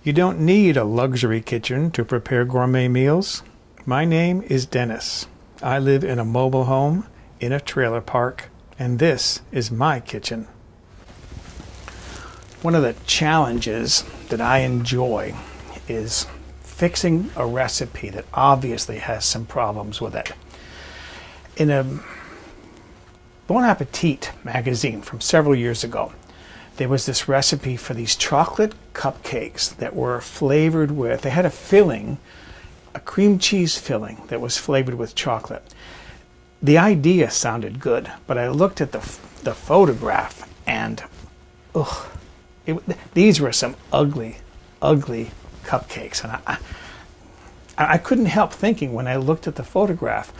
You don't need a luxury kitchen to prepare gourmet meals. My name is Dennis. I live in a mobile home in a trailer park, and this is my kitchen. One of the challenges that I enjoy is fixing a recipe that obviously has some problems with it. In a Bon Appetit magazine from several years ago, there was this recipe for these chocolate cupcakes that were flavored with, they had a filling, a cream cheese filling that was flavored with chocolate. The idea sounded good, but I looked at the photograph and, these were some ugly, ugly cupcakes. And I couldn't help thinking when I looked at the photograph,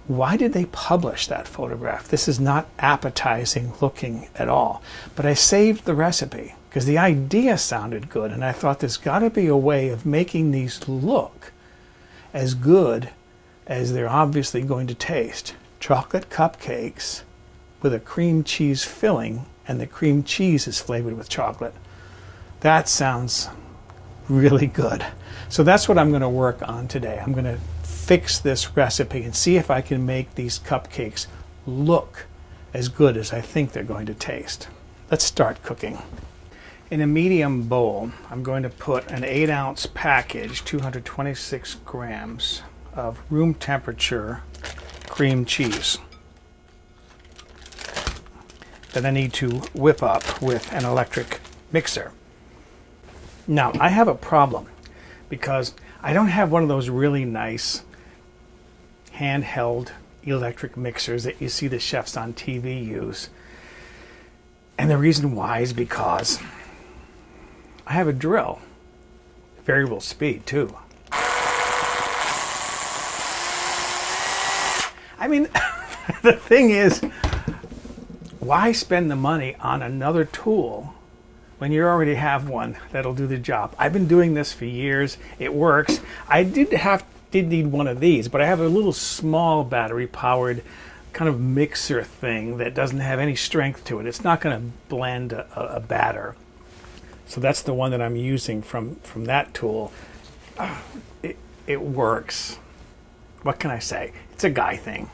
why did they publish that photograph? This is not appetizing looking at all. But I saved the recipe because the idea sounded good, and I thought there's got to be a way of making these look as good as they're obviously going to taste. Chocolate cupcakes with a cream cheese filling, and the cream cheese is flavored with chocolate. That sounds really good. So that's what I'm going to work on today. I'm going to fix this recipe and see if I can make these cupcakes look as good as I think they're going to taste. Let's start cooking. In a medium bowl, I'm going to put an 8-ounce package, 226 grams of room temperature cream cheese that I need to whip up with an electric mixer. Now, I have a problem because I don't have one of those really nice handheld electric mixers that you see the chefs on TV use. And the reason why is because I have a drill. Variable speed, too. I mean, the thing is, why spend the money on another tool when you already have one that'll do the job? I've been doing this for years. It works. I did need one of these, but I have a little small battery powered kind of mixer thing that doesn't have any strength to it. It's not going to blend a batter. So that's the one that I'm using from that tool. It works. What can I say? It's a guy thing.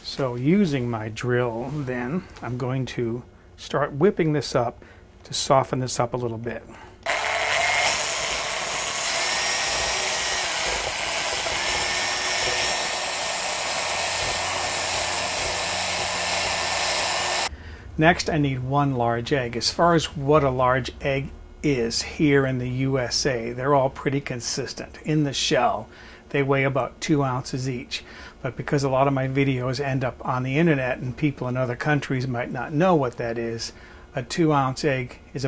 So using my drill then, I'm going to start whipping this up to soften this up a little bit. Next, I need 1 large egg. As far as what a large egg is here in the USA, they're all pretty consistent. In the shell, they weigh about 2 ounces each. But because a lot of my videos end up on the internet and people in other countries might not know what that is, a 2-ounce egg is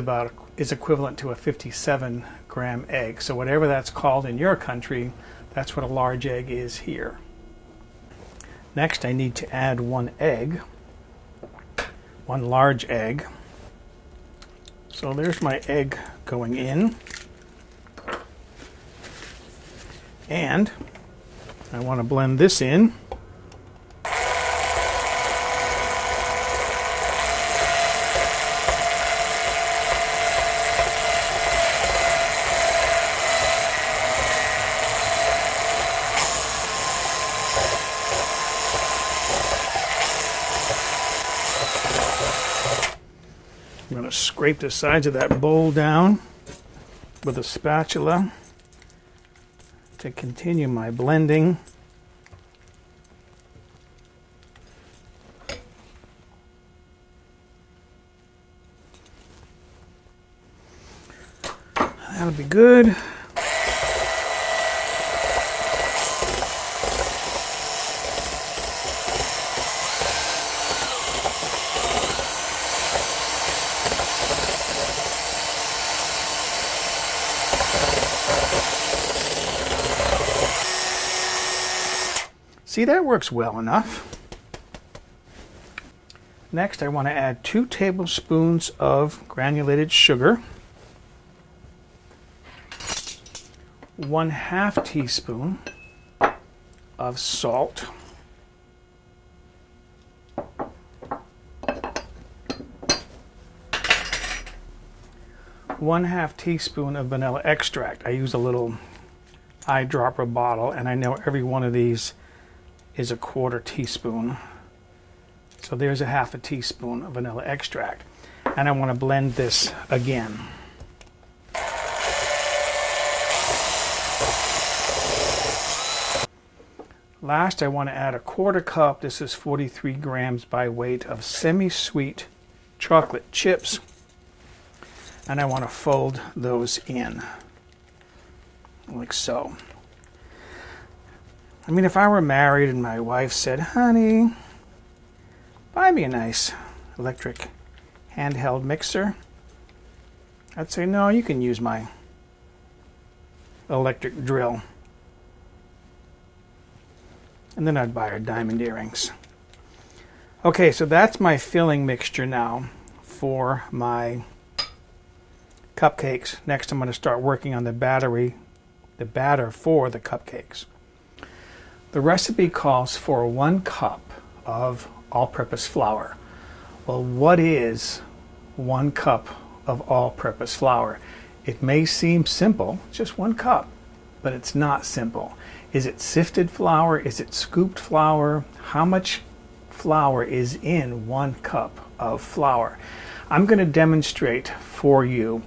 equivalent to a 57-gram egg. So whatever that's called in your country, that's what a large egg is here. Next, I need to add 1 egg. 1 large egg. So there's my egg going in. And I want to blend this in. I'm going to scrape the sides of that bowl down with a spatula to continue my blending. That'll be good. See, that works well enough. Next, I want to add 2 tablespoons of granulated sugar, 1/2 teaspoon of salt, 1/2 teaspoon of vanilla extract. I use a little eyedropper bottle, and I know every one of these is a 1/4 teaspoon. So there's a 1/2 teaspoon of vanilla extract. And I want to blend this again. Last, I want to add a 1/4 cup, this is 43 grams by weight, of semi-sweet chocolate chips. And I want to fold those in, like so. I mean, if I were married and my wife said, honey, buy me a nice electric handheld mixer, I'd say, no, you can use my electric drill. And then I'd buy her diamond earrings. Okay, so that's my filling mixture now for my cupcakes. Next, I'm going to start working on the batter for the cupcakes. The recipe calls for 1 cup of all-purpose flour. Well, what is 1 cup of all-purpose flour? It may seem simple, just 1 cup, but it's not simple. Is it sifted flour? Is it scooped flour? How much flour is in 1 cup of flour? I'm going to demonstrate for you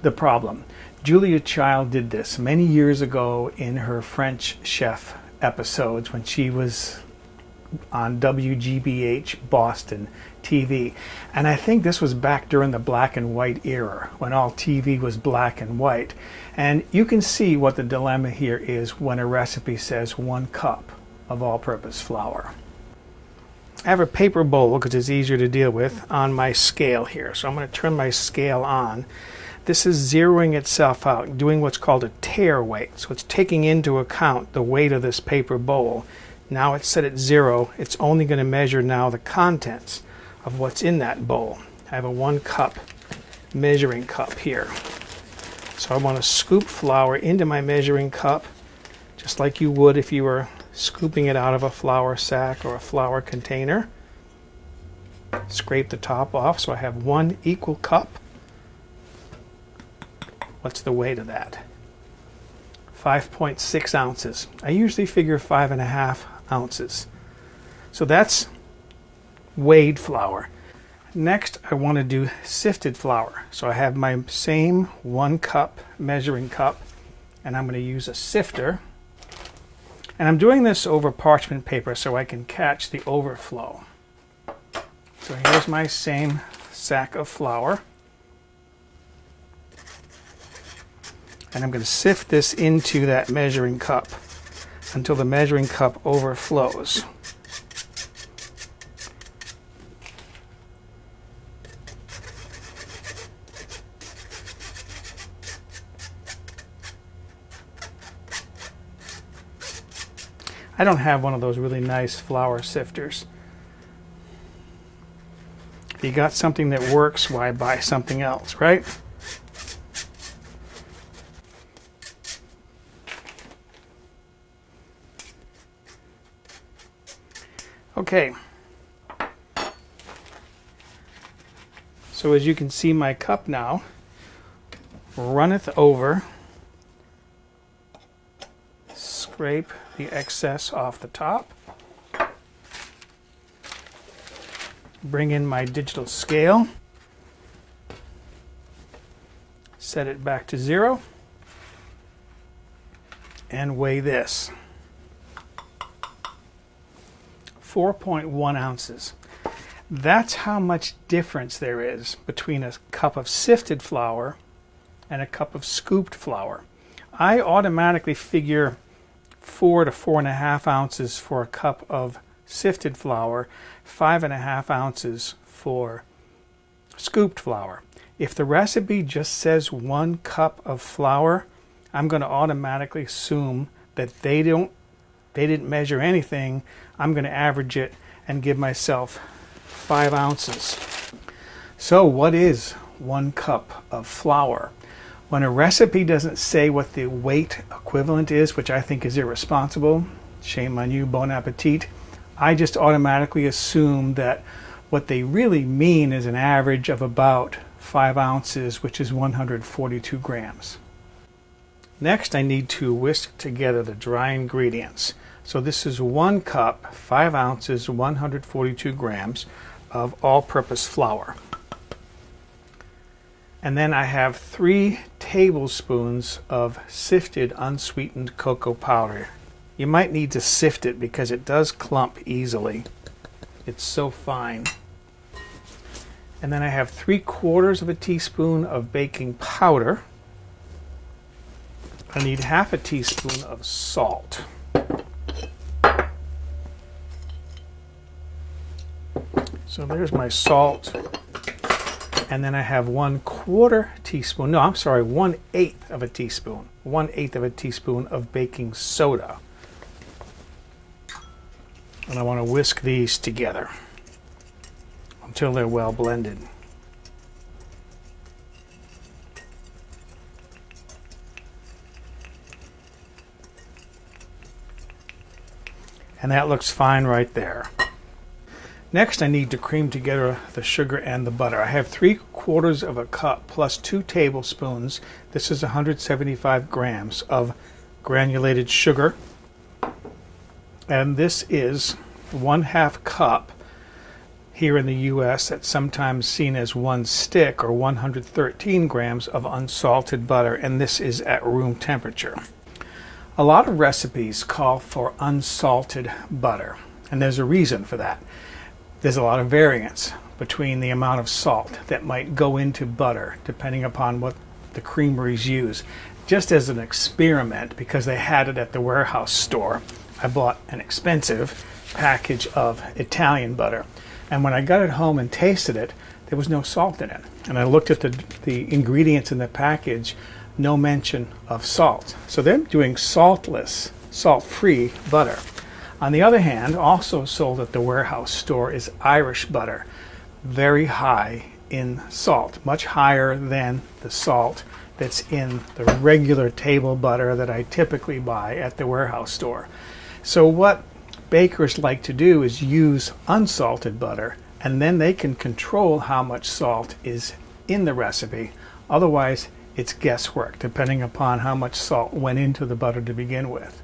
the problem. Julia Child did this many years ago in her French chef episodes when she was on WGBH Boston TV. And I think this was back during the black and white era, when all TV was black and white. And you can see what the dilemma here is when a recipe says 1 cup of all-purpose flour. I have a paper bowl, because it's easier to deal with, on my scale here. So I'm going to turn my scale on. This is zeroing itself out, doing what's called a tare weight. So it's taking into account the weight of this paper bowl. Now it's set at 0. It's only going to measure now the contents of what's in that bowl. I have a 1 cup measuring cup here. So I want to scoop flour into my measuring cup, just like you would if you were scooping it out of a flour sack or a flour container. Scrape the top off so I have 1 equal cup. What's the weight of that? 5.6 ounces. I usually figure 5.5 ounces. So that's weighed flour. Next, I want to do sifted flour. So I have my same 1 cup measuring cup, and I'm going to use a sifter. And I'm doing this over parchment paper so I can catch the overflow. So here's my same sack of flour. And I'm going to sift this into that measuring cup until the measuring cup overflows. I don't have one of those really nice flour sifters. If you got something that works, why buy something else, right? Okay. So as you can see, my cup now runneth over. Scrape the excess off the top. Bring in my digital scale. Set it back to 0. And weigh this. 4.1 ounces. That's how much difference there is between a cup of sifted flour and a cup of scooped flour. I automatically figure 4 to 4.5 ounces for a cup of sifted flour, 5.5 ounces for scooped flour. If the recipe just says 1 cup of flour, I'm going to automatically assume that they didn't measure anything. I'm going to average it and give myself 5 ounces. So what is 1 cup of flour? When a recipe doesn't say what the weight equivalent is, which I think is irresponsible, shame on you, Bon Appetit, I just automatically assume that what they really mean is an average of about 5 ounces, which is 142 grams. Next, I need to whisk together the dry ingredients. So this is 1 cup, 5 ounces, 142 grams of all-purpose flour. And then I have 3 tablespoons of sifted unsweetened cocoa powder. You might need to sift it because it does clump easily. It's so fine. And then I have 3/4 of a teaspoon of baking powder. I need half a teaspoon of salt. So there's my salt. And then I have 1/4 teaspoon, no, I'm sorry, 1/8 of a teaspoon. 1/8 of a teaspoon of baking soda. And I want to whisk these together until they're well blended. And that looks fine right there. Next, I need to cream together the sugar and the butter. I have 3/4 of a cup plus 2 tablespoons. This is 175 grams of granulated sugar. And this is 1/2 cup here in the US, that's sometimes seen as 1 stick, or 113 grams of unsalted butter, and this is at room temperature. A lot of recipes call for unsalted butter, and there's a reason for that. There's a lot of variance between the amount of salt that might go into butter depending upon what the creameries use. Just as an experiment, because they had it at the warehouse store, I bought an expensive package of Italian butter. And when I got it home and tasted it, there was no salt in it. And I looked at the ingredients in the package, no mention of salt. So they're doing saltless, salt-free butter. On the other hand, also sold at the warehouse store is Irish butter, very high in salt, much higher than the salt that's in the regular table butter that I typically buy at the warehouse store. So what bakers like to do is use unsalted butter, and then they can control how much salt is in the recipe. Otherwise, it's guesswork, depending upon how much salt went into the butter to begin with.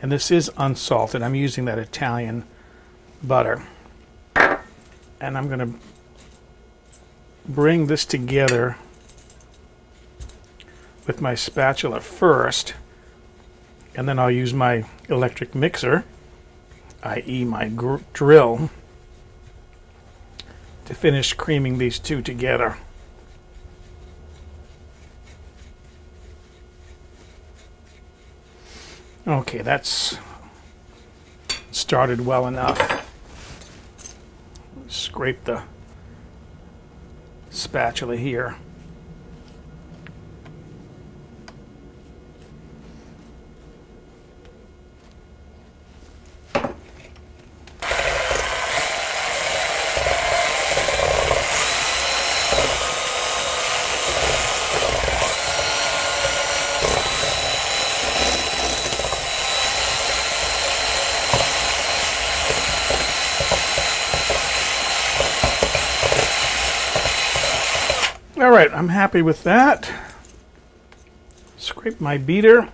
And this is unsalted. I'm using that Italian butter. And I'm going to bring this together with my spatula first, and then I'll use my electric mixer, i.e. my drill, to finish creaming these two together. Okay, that's started well enough. Scrape the spatula here. All right, I'm happy with that. Scrape my beater.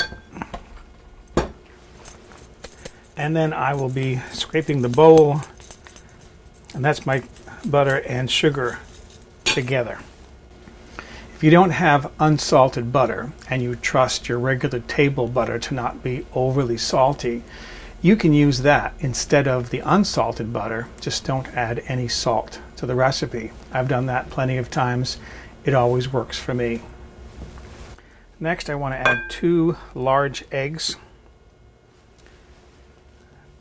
And then I will be scraping the bowl. And that's my butter and sugar together. If you don't have unsalted butter and you trust your regular table butter to not be overly salty, you can use that instead of the unsalted butter. Just don't add any salt to the recipe. I've done that plenty of times. It always works for me. Next, I want to add 2 large eggs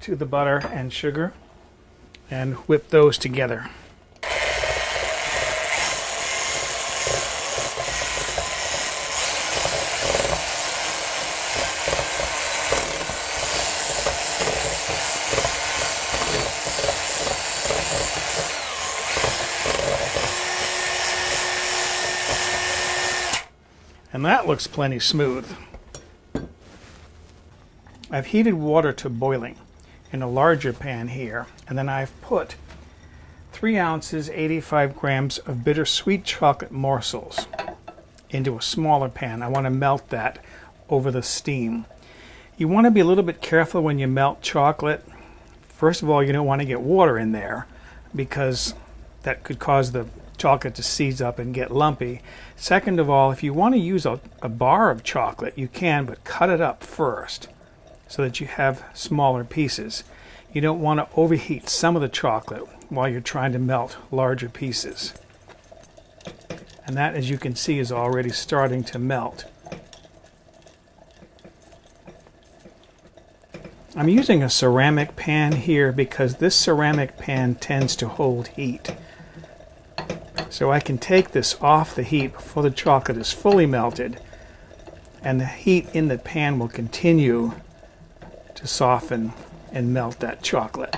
to the butter and sugar and whip those together. And that looks plenty smooth. I've heated water to boiling in a larger pan here, and then I've put 3 ounces, 85 grams of bittersweet chocolate morsels into a smaller pan. I want to melt that over the steam. You want to be a little bit careful when you melt chocolate. First of all, you don't want to get water in there because that could cause the chocolate to seize up and get lumpy. Second of all, if you want to use a bar of chocolate, you can, but cut it up first so that you have smaller pieces. You don't want to overheat some of the chocolate while you're trying to melt larger pieces. And that, as you can see, is already starting to melt. I'm using a ceramic pan here because this ceramic pan tends to hold heat. So I can take this off the heat before the chocolate is fully melted, and the heat in the pan will continue to soften and melt that chocolate.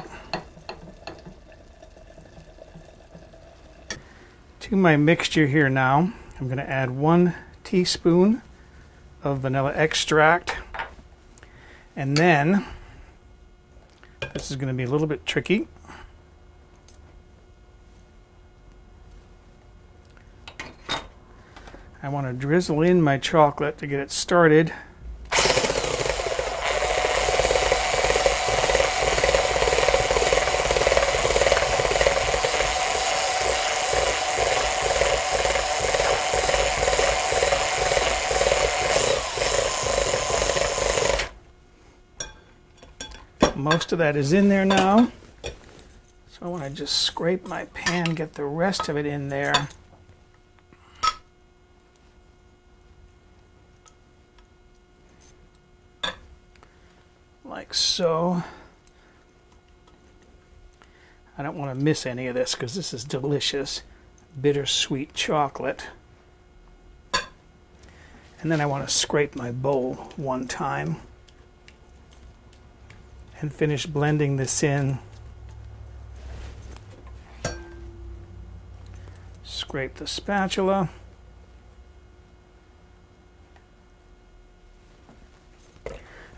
To my mixture here now, I'm going to add 1 teaspoon of vanilla extract, and then this is going to be a little bit tricky. I want to drizzle in my chocolate to get it started. Most of that is in there now. So I want to just scrape my pan, get the rest of it in there. Like so. I don't want to miss any of this because this is delicious bittersweet chocolate. And then I want to scrape my bowl one time and finish blending this in. Scrape the spatula.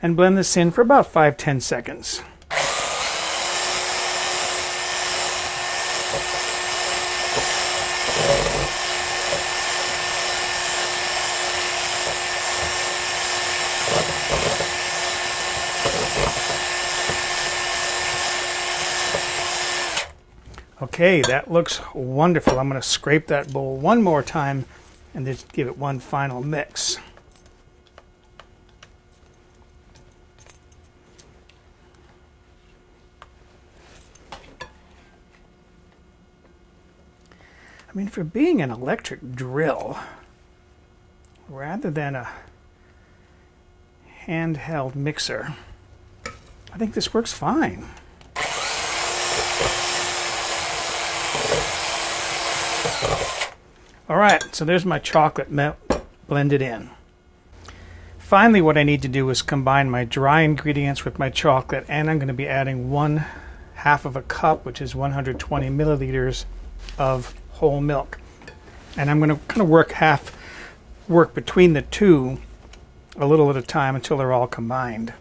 And blend this in for about 5-10 seconds. Okay, that looks wonderful. I'm going to scrape that bowl one more time and just give it one final mix. I mean, for being an electric drill, rather than a handheld mixer, I think this works fine. All right, so there's my chocolate blended in. Finally, what I need to do is combine my dry ingredients with my chocolate, and I'm going to be adding 1/2 of a cup, which is 120 milliliters of whole milk. And I'm going to kind of work between the two a little at a time until they're all combined.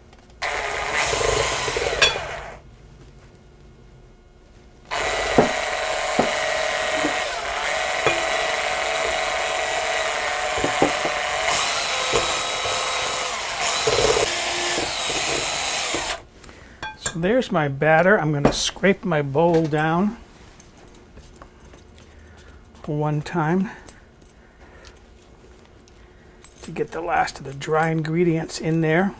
So there's my batter. I'm going to scrape my bowl down one time to get the last of the dry ingredients in there.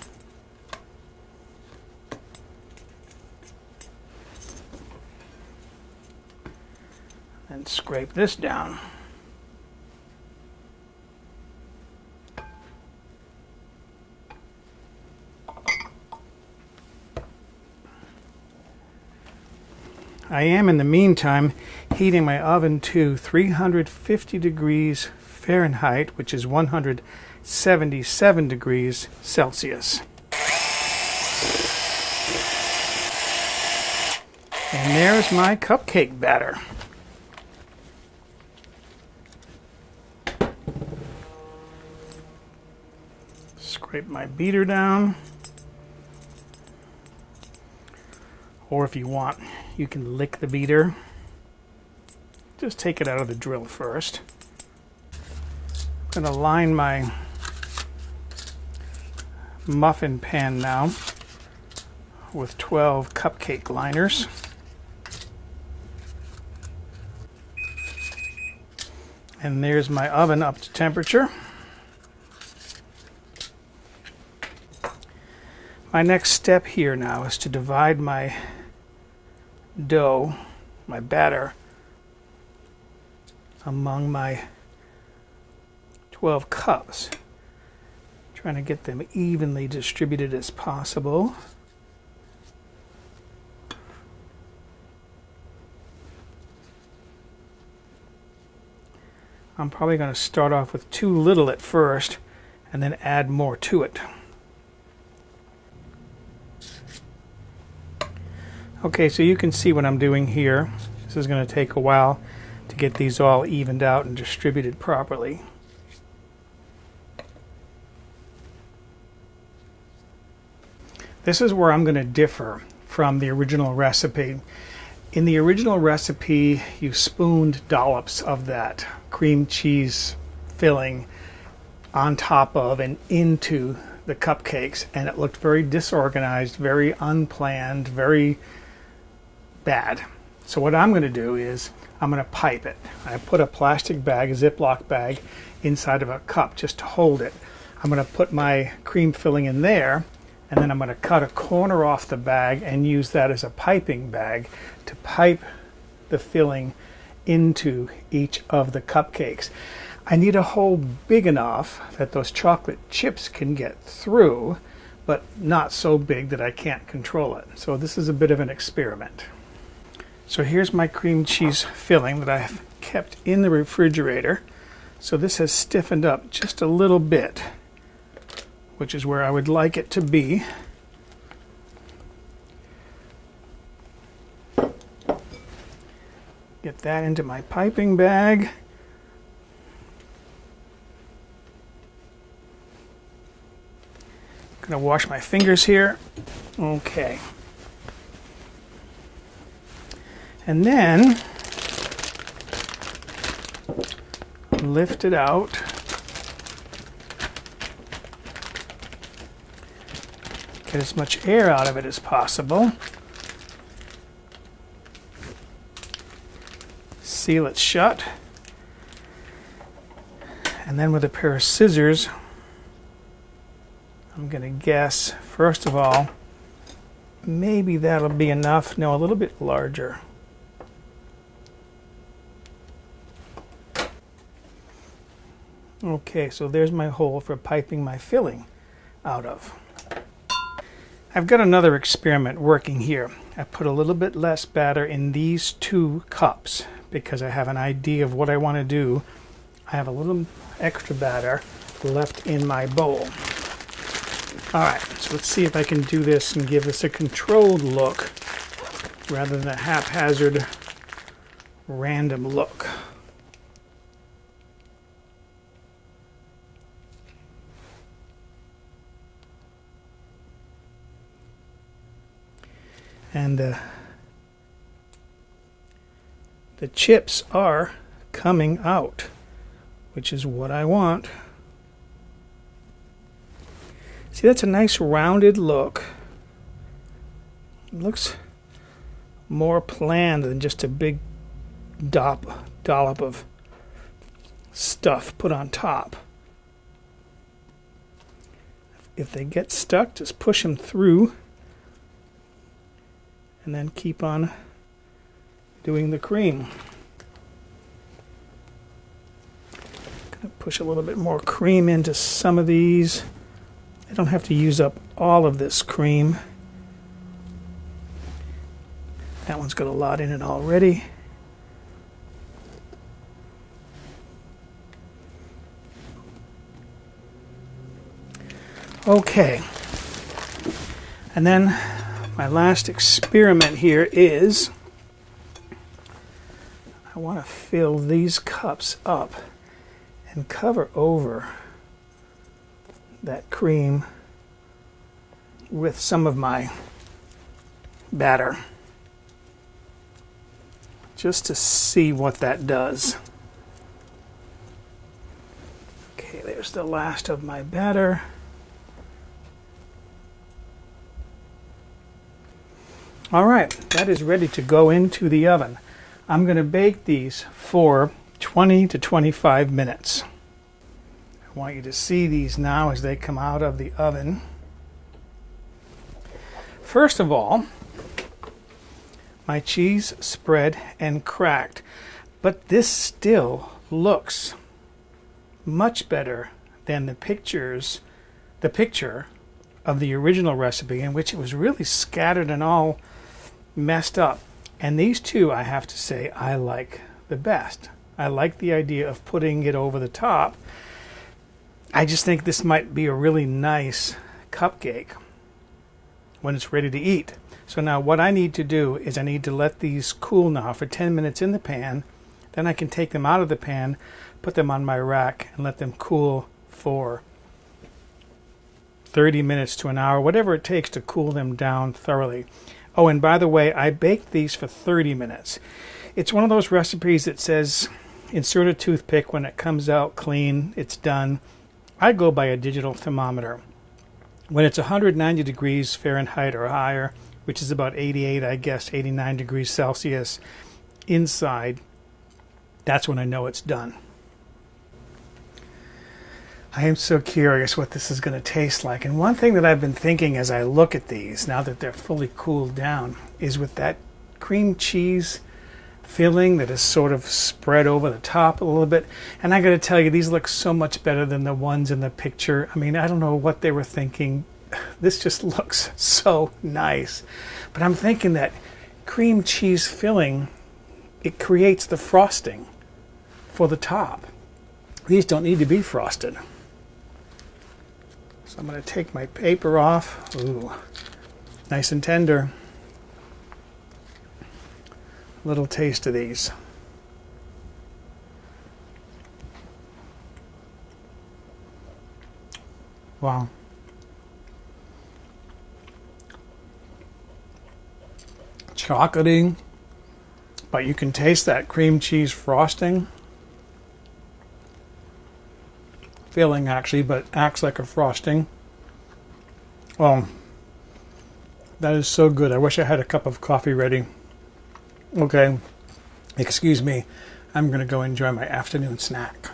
And scrape this down. I am, in the meantime, heating my oven to 350 degrees Fahrenheit, which is 177 degrees Celsius. And there's my cupcake batter. Scrape my beater down. Or if you want, you can lick the beater. just take it out of the drill first. I'm going to line my muffin pan now with 12 cupcake liners. And there's my oven up to temperature. My next step here now is to divide my dough, my batter, among my 12 cups. Trying to get them evenly distributed as possible. I'm probably going to start off with too little at first and then add more to it. Okay, so you can see what I'm doing here. This is going to take a while to get these all evened out and distributed properly. This is where I'm going to differ from the original recipe. In the original recipe, you spooned dollops of that cream cheese filling on top of and into the cupcakes, and it looked very disorganized, very unplanned, very bad. So what I'm going to do is I'm going to pipe it. I put a plastic bag, a Ziploc bag, inside of a cup just to hold it. I'm going to put my cream filling in there, and then I'm going to cut a corner off the bag and use that as a piping bag to pipe the filling into each of the cupcakes. I need a hole big enough that those chocolate chips can get through, but not so big that I can't control it. So this is a bit of an experiment. So here's my cream cheese filling that I've kept in the refrigerator. So this has stiffened up just a little bit, which is where I would like it to be. Get that into my piping bag. I'm gonna wash my fingers here. Okay. And then lift it out. Get as much air out of it as possible. Seal it shut. And then with a pair of scissors, I'm going to guess, first of all, maybe that'll be enough. No, a little bit larger. Okay, so there's my hole for piping my filling out of. I've got another experiment working here. I put a little bit less batter in these 2 cups because I have an idea of what I want to do. I have a little extra batter left in my bowl. Alright, so let's see if I can do this and give this a controlled look rather than a haphazard, random look. And the chips are coming out, which is what I want. See, that's a nice rounded look. It looks more planned than just a big dollop of stuff put on top. If they get stuck, just push them through and then keep on doing the cream. Gonna push a little bit more cream into some of these. I don't have to use up all of this cream. That one's got a lot in it already. Okay. And then my last experiment here is I want to fill these cups up and cover over that cream with some of my batter. just to see what that does. Okay, there's the last of my batter. All right, that is ready to go into the oven. I'm going to bake these for 20 to 25 minutes. I want you to see these now as they come out of the oven. First of all, my cheese spread and cracked, but this still looks much better than the picture of the original recipe, in which it was really scattered and all messed up. And these two, I have to say, I like the best. I like the idea of putting it over the top. I just think this might be a really nice cupcake when it's ready to eat. So now what I need to do is I need to let these cool now for 10 minutes in the pan. Then I can take them out of the pan, put them on my rack, and let them cool for 30 minutes to an hour, whatever it takes to cool them down thoroughly. Oh, and by the way, I baked these for 30 minutes. It's one of those recipes that says insert a toothpick when it comes out clean, it's done. I go by a digital thermometer. When it's 190 degrees Fahrenheit or higher, which is about 88, I guess, 89 degrees Celsius inside, that's when I know it's done. I am so curious what this is going to taste like. And one thing that I've been thinking as I look at these, now that they're fully cooled down, is with that cream cheese filling that is sort of spread over the top a little bit. And I got to tell you, these look so much better than the ones in the picture. I mean, I don't know what they were thinking. This just looks so nice. But I'm thinking that cream cheese filling, it creates the frosting for the top. These don't need to be frosted. So I'm going to take my paper off. Ooh, nice and tender. Little taste of these. Wow. Chocolatey, but you can taste that cream cheese frosting. Filling actually, but acts like a frosting. Oh, that is so good. I wish I had a cup of coffee ready. Okay, excuse me. I'm going to go enjoy my afternoon snack.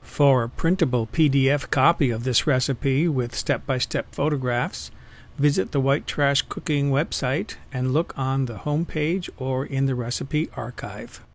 For a printable PDF copy of this recipe with step-by-step photographs, visit the White Trash Cooking website and look on the home page or in the recipe archive.